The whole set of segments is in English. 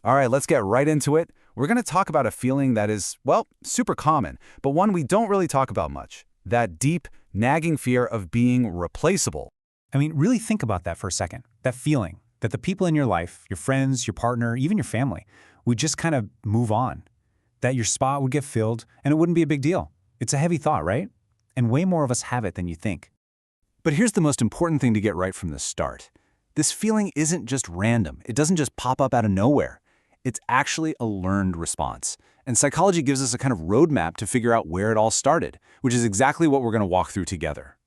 All right, let's get right into it. We're going to talk about a feeling that is, well, super common, but one we don't really talk about much. That deep, nagging fear of being replaceable. I mean, really think about that for a second. That feeling that the people in your life, your friends, your partner, even your family, would just kind of move on. That your spot would get filled and it wouldn't be a big deal. It's a heavy thought, right? And way more of us have it than you think. But here's the most important thing to get right from the start. This feeling isn't just random. It doesn't just pop up out of nowhere. It's actually a learned response. And psychology gives us a kind of roadmap to figure out where it all started, which is exactly what we're going to walk through together.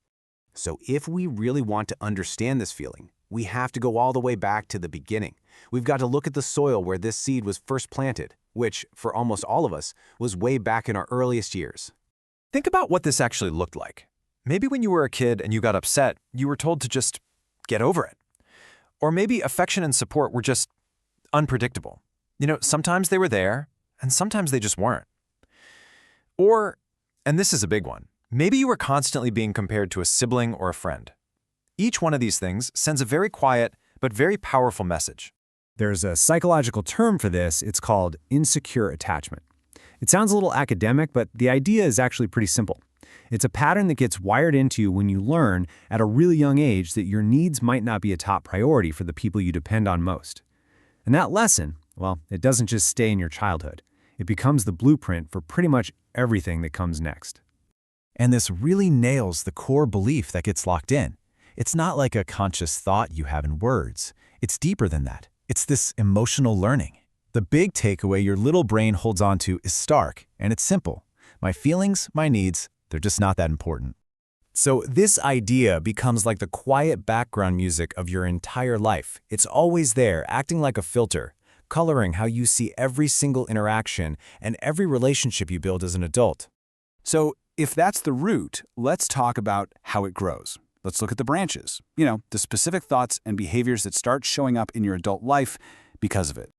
So if we really want to understand this feeling, we have to go all the way back to the beginning. We've got to look at the soil where this seed was first planted, which, for almost all of us, was way back in our earliest years. Think about what this actually looked like. Maybe when you were a kid and you got upset, you were told to just get over it. Or maybe affection and support were just unpredictable. Sometimes they were there, and sometimes they just weren't. Or, and this is a big one, maybe you were constantly being compared to a sibling or a friend. Each one of these things sends a very quiet but very powerful message. There's a psychological term for this. It's called insecure attachment. It sounds a little academic, but the idea is actually pretty simple. It's a pattern that gets wired into you when you learn at a really young age that your needs might not be a top priority for the people you depend on most. And that lesson, well, it doesn't just stay in your childhood. It becomes the blueprint for pretty much everything that comes next. And this really nails the core belief that gets locked in. It's not like a conscious thought you have in words. It's deeper than that. It's this emotional learning. The big takeaway your little brain holds on to is stark, and it's simple. My feelings, my needs, they're just not that important. So this idea becomes like the quiet background music of your entire life. It's always there, acting like a filter, coloring how you see every single interaction and every relationship you build as an adult. So if that's the root, let's talk about how it grows. Let's look at the branches. The specific thoughts and behaviors that start showing up in your adult life because of it.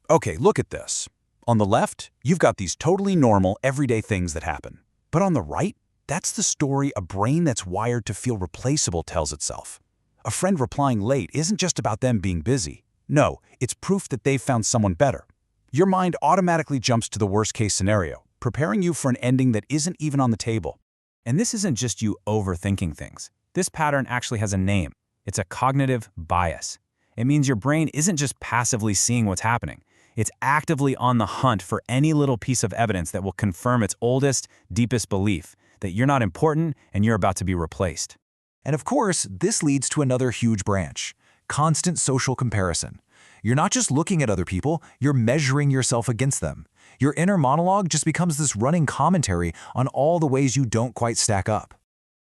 Okay, look at this. On the left, you've got these totally normal, everyday things that happen. But on the right, that's the story a brain that's wired to feel replaceable tells itself. A friend replying late isn't just about them being busy. No, it's proof that they've found someone better. Your mind automatically jumps to the worst-case scenario, preparing you for an ending that isn't even on the table. And this isn't just you overthinking things. This pattern actually has a name. It's a cognitive bias. It means your brain isn't just passively seeing what's happening. It's actively on the hunt for any little piece of evidence that will confirm its oldest, deepest belief, that you're not important and you're about to be replaced. And of course, this leads to another huge branch, constant social comparison. You're not just looking at other people, you're measuring yourself against them. Your inner monologue just becomes this running commentary on all the ways you don't quite stack up.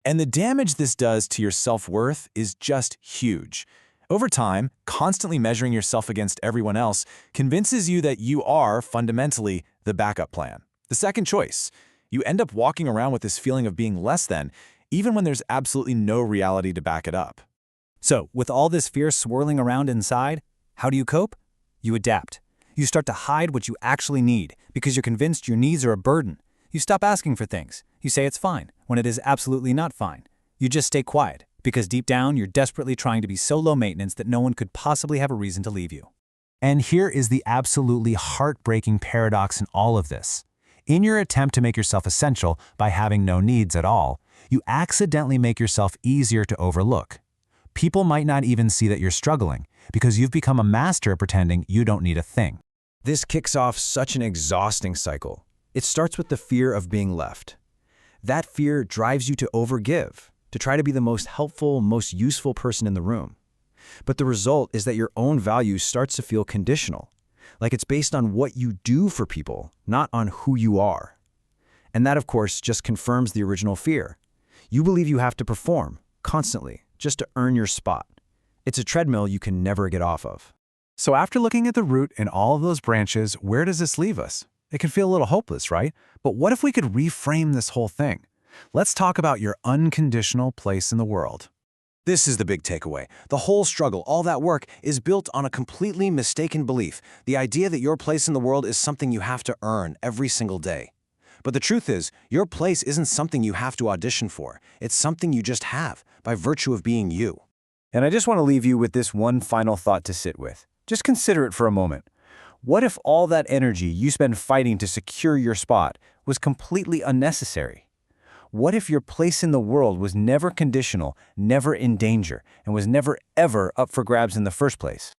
And the damage this does to your self-worth is just huge. Over time, constantly measuring yourself against everyone else convinces you that you are, fundamentally, the backup plan, the second choice. You end up walking around with this feeling of being less than, even when there's absolutely no reality to back it up. So, with all this fear swirling around inside, how do you cope? You adapt. You start to hide what you actually need because you're convinced your needs are a burden. You stop asking for things. You say it's fine when it is absolutely not fine. You just stay quiet because deep down you're desperately trying to be so low maintenance that no one could possibly have a reason to leave you. And here is the absolutely heartbreaking paradox in all of this. In your attempt to make yourself essential by having no needs at all, you accidentally make yourself easier to overlook. People might not even see that you're struggling because you've become a master at pretending you don't need a thing. This kicks off such an exhausting cycle. It starts with the fear of being left. That fear drives you to overgive, to try to be the most helpful, most useful person in the room. But the result is that your own value starts to feel conditional, like it's based on what you do for people, not on who you are. And that, of course, just confirms the original fear. You believe you have to perform, constantly, just to earn your spot. It's a treadmill you can never get off of. So after looking at the root and all of those branches, where does this leave us? It can feel a little hopeless, right? But what if we could reframe this whole thing? Let's talk about your unconditional place in the world. This is the big takeaway. The whole struggle, all that work, is built on a completely mistaken belief, the idea that your place in the world is something you have to earn every single day. But the truth is, your place isn't something you have to audition for. It's something you just have, by virtue of being you. And I just want to leave you with this one final thought to sit with. Just consider it for a moment. What if all that energy you spend fighting to secure your spot was completely unnecessary? What if your place in the world was never conditional, never in danger, and was never ever up for grabs in the first place?